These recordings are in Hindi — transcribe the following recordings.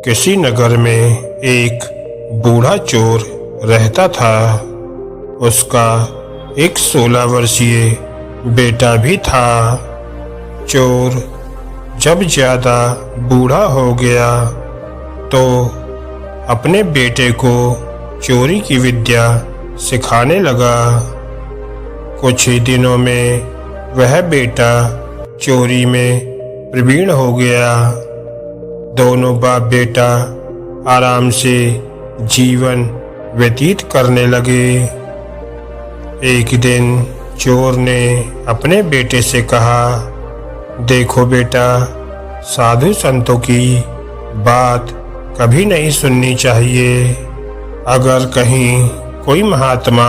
किसी नगर में एक बूढ़ा चोर रहता था। उसका एक 16 वर्षीय बेटा भी था। चोर जब ज्यादा बूढ़ा हो गया तो अपने बेटे को चोरी की विद्या सिखाने लगा। कुछ ही दिनों में वह बेटा चोरी में प्रवीण हो गया। दोनों बाप बेटा आराम से जीवन व्यतीत करने लगे। एक दिन चोर ने अपने बेटे से कहा, देखो बेटा, साधु संतों की बात कभी नहीं सुननी चाहिए। अगर कहीं कोई महात्मा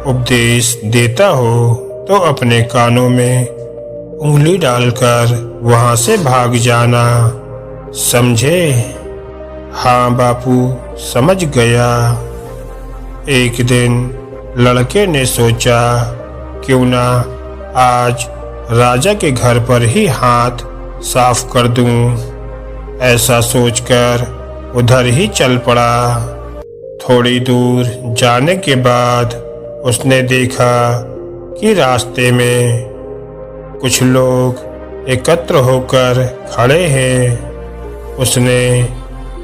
उपदेश देता हो तो अपने कानों में उंगली डालकर वहां से भाग जाना, समझे? हाँ बापू, समझ गया। एक दिन लड़के ने सोचा, क्यों ना आज राजा के घर पर ही हाथ साफ कर दूं। ऐसा सोचकर उधर ही चल पड़ा। थोड़ी दूर जाने के बाद उसने देखा कि रास्ते में कुछ लोग एकत्र होकर खड़े हैं। उसने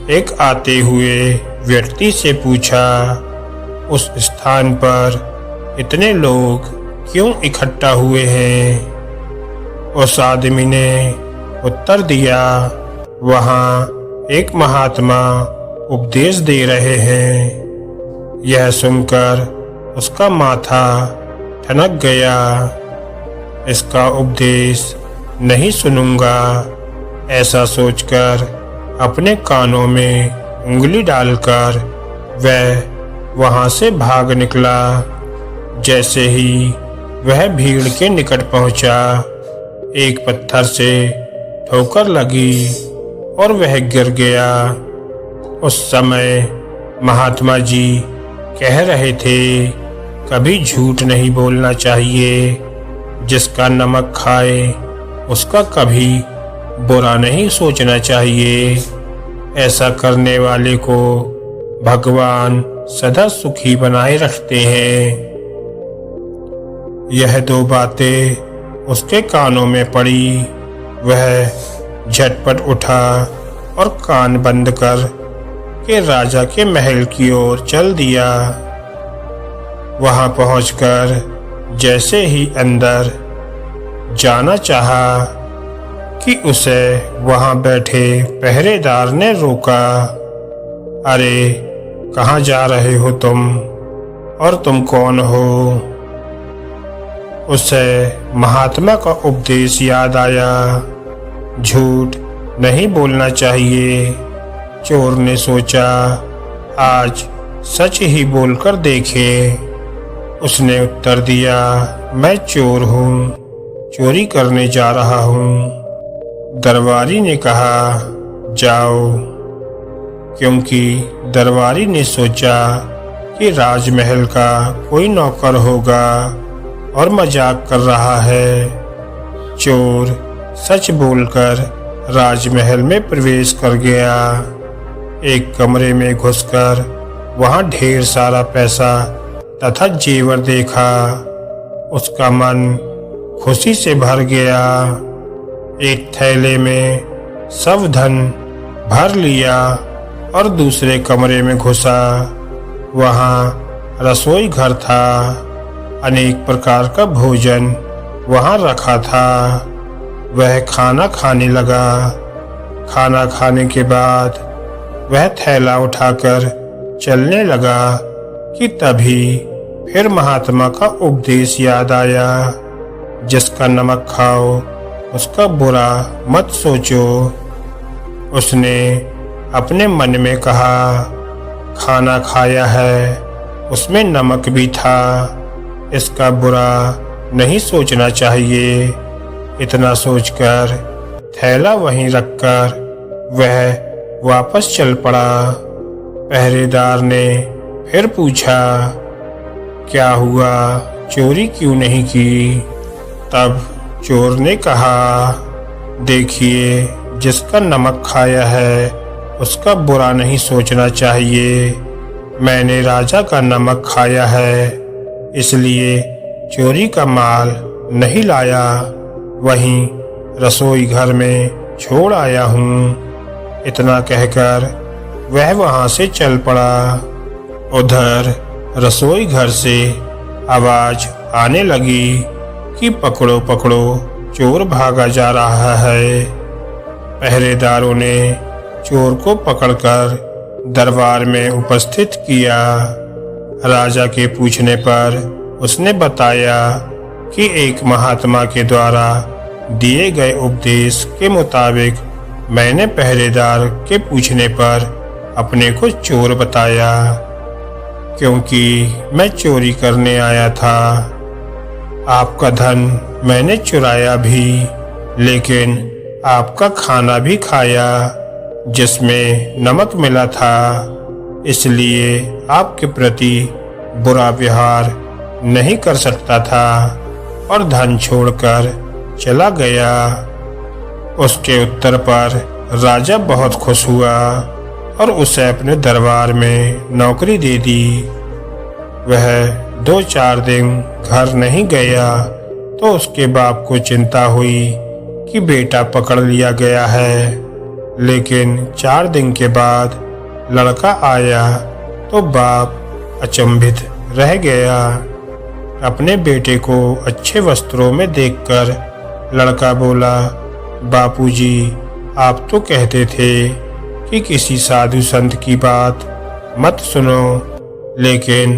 एक आते हुए व्यक्ति से पूछा, उस स्थान पर इतने लोग क्यों इकट्ठा हुए हैं? उस आदमी ने उत्तर दिया, वहाँ एक महात्मा उपदेश दे रहे हैं। यह सुनकर उसका माथा ठनक गया। इसका उपदेश नहीं सुनूंगा, ऐसा सोचकर अपने कानों में उंगली डालकर वह वहां से भाग निकला। जैसे ही वह भीड़ के निकट पहुंचा, एक पत्थर से ठोकर लगी और वह गिर गया। उस समय महात्मा जी कह रहे थे, कभी झूठ नहीं बोलना चाहिए। जिसका नमक खाए उसका कभी बुरा नहीं सोचना चाहिए। ऐसा करने वाले को भगवान सदा सुखी बनाए रखते हैं। यह दो बातें उसके कानों में पड़ी। वह झटपट उठा और कान बंद कर के राजा के महल की ओर चल दिया। वहां पहुंचकर जैसे ही अंदर जाना चाहा कि उसे वहां बैठे पहरेदार ने रोका। अरे, कहाँ जा रहे हो तुम, और तुम कौन हो? उसे महात्मा का उपदेश याद आया, झूठ नहीं बोलना चाहिए। चोर ने सोचा, आज सच ही बोलकर देखे। उसने उत्तर दिया, मैं चोर हूँ, चोरी करने जा रहा हूँ। दरबारी ने कहा, जाओ। क्योंकि दरबारी ने सोचा कि राजमहल का कोई नौकर होगा और मजाक कर रहा है। चोर सच बोलकर राजमहल में प्रवेश कर गया। एक कमरे में घुसकर वहां ढेर सारा पैसा तथा जेवर देखा। उसका मन खुशी से भर गया। एक थैले में सब धन भर लिया और दूसरे कमरे में घुसा। वहां रसोई घर था। अनेक प्रकार का भोजन वहां रखा था। वह खाना खाने लगा। खाना खाने के बाद वह थैला उठाकर चलने लगा कि तभी फिर महात्मा का उपदेश याद आया, जिसका नमक खाओ उसका बुरा मत सोचो। उसने अपने मन में कहा, खाना खाया है, उसमें नमक भी था, इसका बुरा नहीं सोचना चाहिए। इतना सोचकर थैला वहीं रखकर वह वापस चल पड़ा। पहरेदार ने फिर पूछा, क्या हुआ, चोरी क्यों नहीं की? तब चोर ने कहा, देखिए, जिसका नमक खाया है उसका बुरा नहीं सोचना चाहिए। मैंने राजा का नमक खाया है, इसलिए चोरी का माल नहीं लाया, वहीं रसोई घर में छोड़ आया हूँ। इतना कहकर वह वहां से चल पड़ा। उधर रसोई घर से आवाज आने लगी कि पकड़ो पकड़ो, चोर भागा जा रहा है। पहरेदारों ने चोर को पकड़कर दरबार में उपस्थित किया। राजा के पूछने पर उसने बताया कि एक महात्मा के द्वारा दिए गए उपदेश के मुताबिक मैंने पहरेदार के पूछने पर अपने को चोर बताया, क्योंकि मैं चोरी करने आया था। आपका धन मैंने चुराया भी, लेकिन आपका खाना भी खाया जिसमें नमक मिला था, इसलिए आपके प्रति बुरा व्यवहार नहीं कर सकता था और धन छोड़कर चला गया। उसके उत्तर पर राजा बहुत खुश हुआ और उसे अपने दरबार में नौकरी दे दी। वह 2-4 दिन घर नहीं गया तो उसके बाप को चिंता हुई कि बेटा पकड़ लिया गया है, लेकिन 4 दिन के बाद लड़का आया तो बाप अचंभित रह गया। अपने बेटे को अच्छे वस्त्रों में देखकर लड़का बोला, बापूजी, आप तो कहते थे कि किसी साधु संत की बात मत सुनो, लेकिन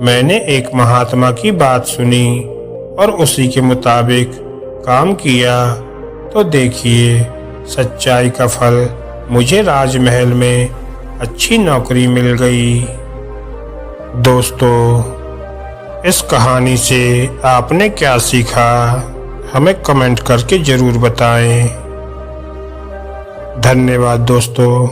मैंने एक महात्मा की बात सुनी और उसी के मुताबिक काम किया, तो देखिए सच्चाई का फल मुझे राजमहल में अच्छी नौकरी मिल गई। दोस्तों, इस कहानी से आपने क्या सीखा, हमें कमेंट करके जरूर बताएं। धन्यवाद दोस्तों।